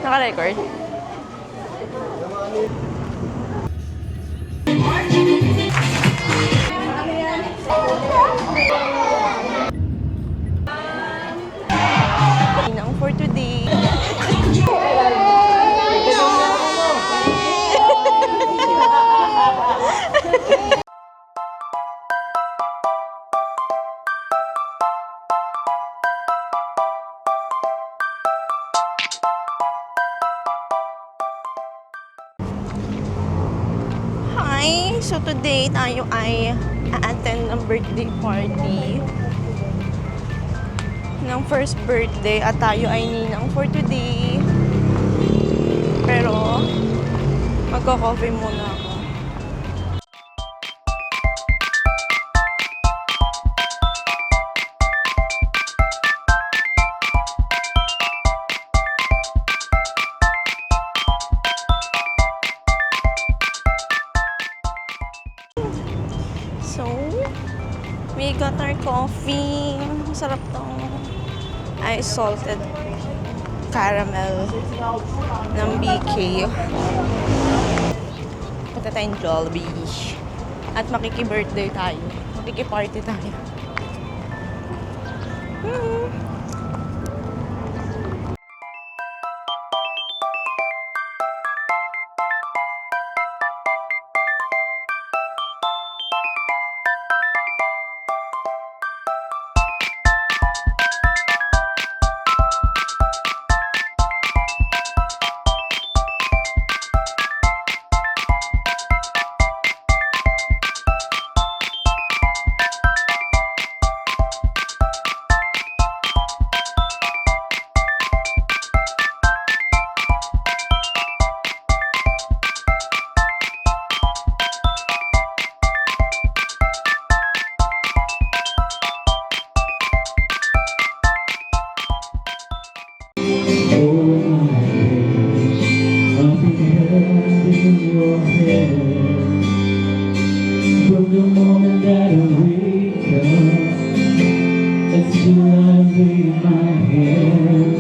Naka-record? Ninang for today. Hi! So today tayo ay a-attend ng birthday party ng first birthday at tayo ay ninang for today. Pero magko-coffee muna ako. So, we got our coffee. Masarap tong ice salted caramel ng BK. Punta tayong Jollibee. At makiki-birthday tayo. Makiki-party tayo. From the moment that I wake up, that's till I lay my head.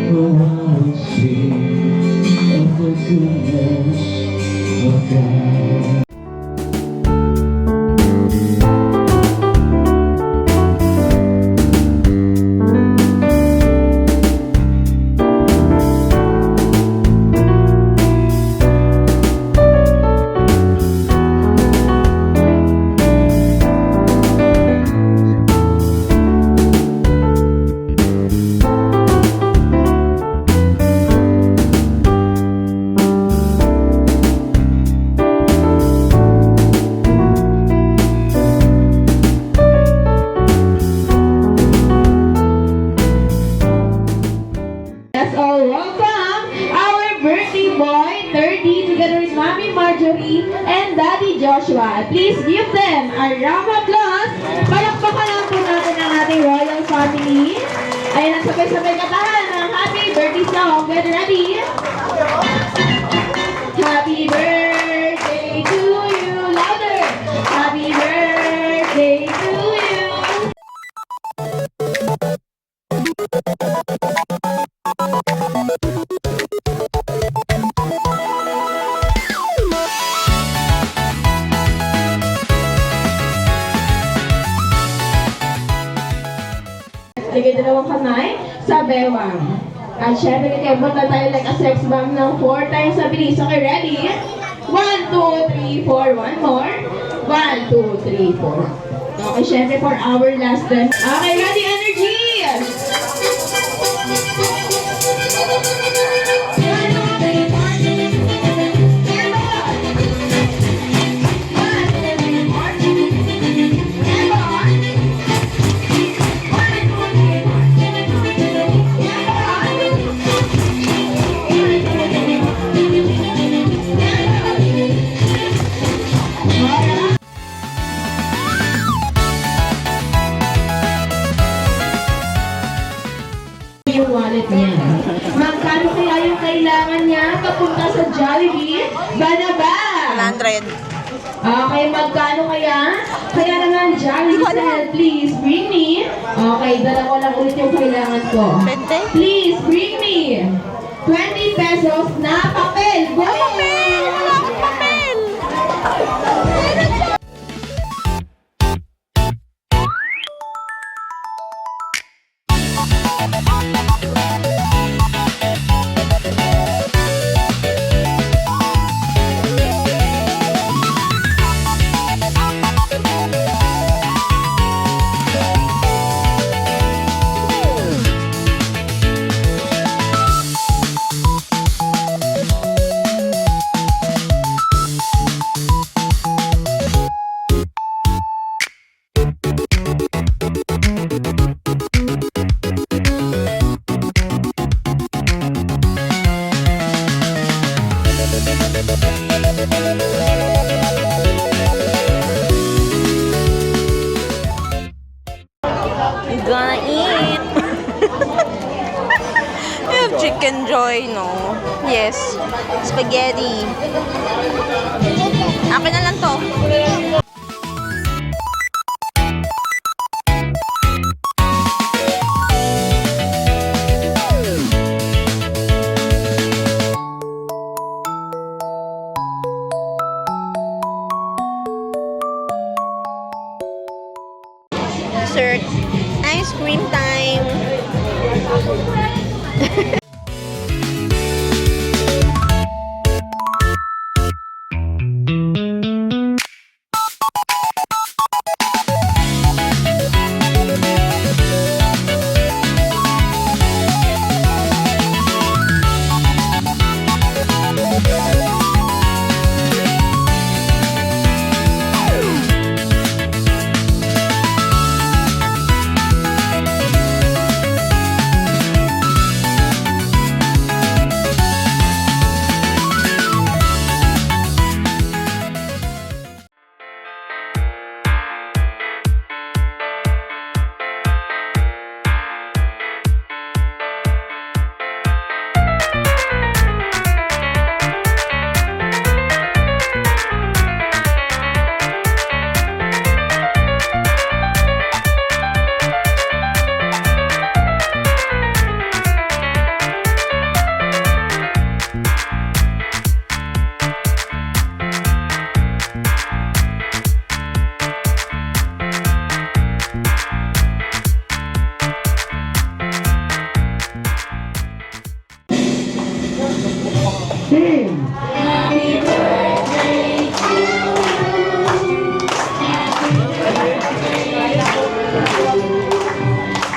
Oh, I will sing of the goodness of God. And Daddy Joshua. Please give them a round of applause. Palakpakan lang po natin ang ating royal family. Ayan, ang sabay-sabay katahan ng happy birthday song. Get ready? Happy birthday to you. Louder. Happy birthday to you. Ligay dalawang kamay sa bewang. At syempre, kikembot na tayo like a sex bomb ng 4 times sa bilis. Okay, ready? 1, 2, 3, 4. One more. 1, 2, 3, 4. Okay, syempre for our last dance. Okay, ready? Energy! Yung wallet niya. Magkano kaya yung kailangan niya papunta sa Jollibee? Bida ba? 100. Okay, magkano kaya? Kaya naman, Jollibee said, please bring me. Okay, dala ko lang ulit yung kailangan ko. 20? Please bring me 20 pesos na papel. Go! Wala akong papel! I'm gonna eat. You have chicken joy, no? Yes. Spaghetti. Akin na lang to. Dessert. Ice cream time.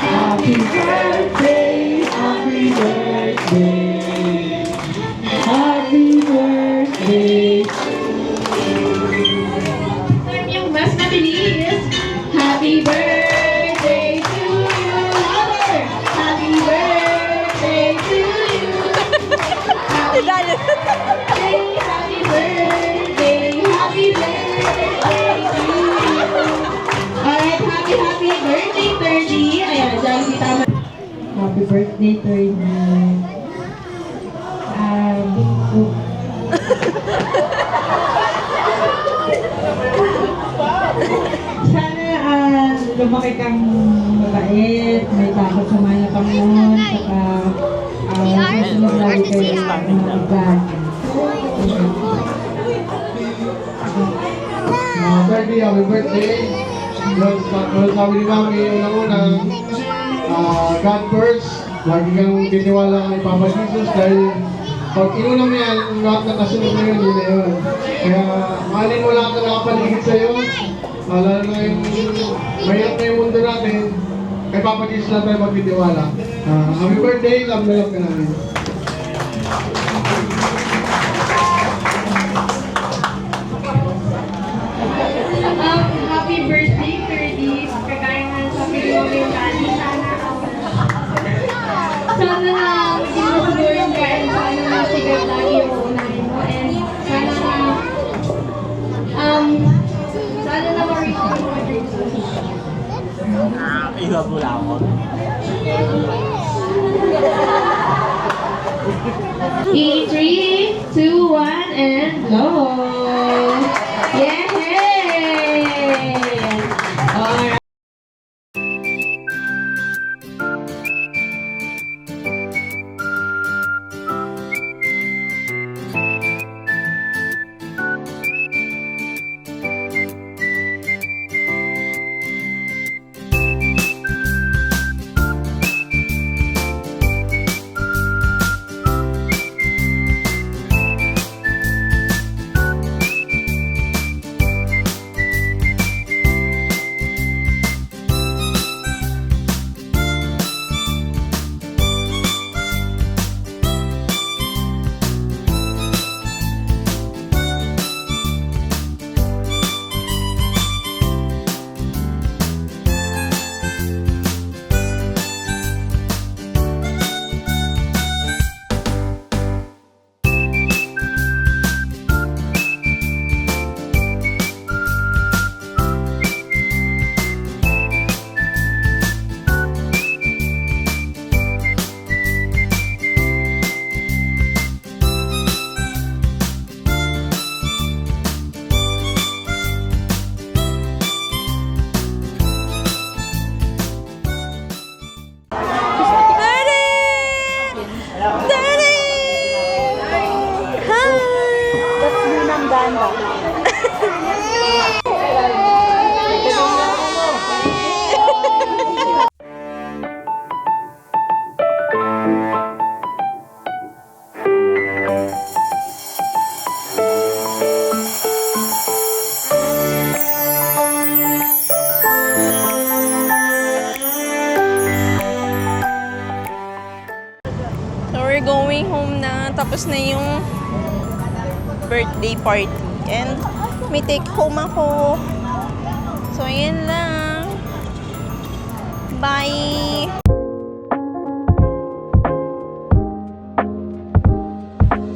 Happy birthday, happy birthday, happy birthday. Yung mas mabilis. Happy birthday to you. Louder. Happy birthday to you. Happy birthday, happy birthday, happy birthday to you. Alright, happy birthday, 30. Ayan, Jollibee, tama. Happy birthday, Turner. Sana lumaki kang mabait, may takot sa mga Panginoon, saka susunod lagi kayo sa mga iba. Happy birthday. Sabi ni Mami, unang-unang, God first. Lagi kang tiniwala kay Papa Jesus dahil pag inuna mo yan, lahat na kasunod na yun, yun na yun. Kaya mahalin mo lahat na nakapaligid sa'yo. Lalo na yung mahirap na yung mundo natin, kay Papa Jesus lang tayo magtitiwala. Happy birthday, love na love ka namin. Happy birthday, 30s. Kagaya nga sabi ko yung kani, sana na hindi mo siguro yung kain, sana na sigat lagi yung unahin mo, and sana na ma-reach mo yung dreams mo. Iba po lang ako. 3, 2, 1, and go! Yay! Alright. banda. So we're going home na. Tapos na yung birthday party. And may take home ako. So ayan lang. Bye!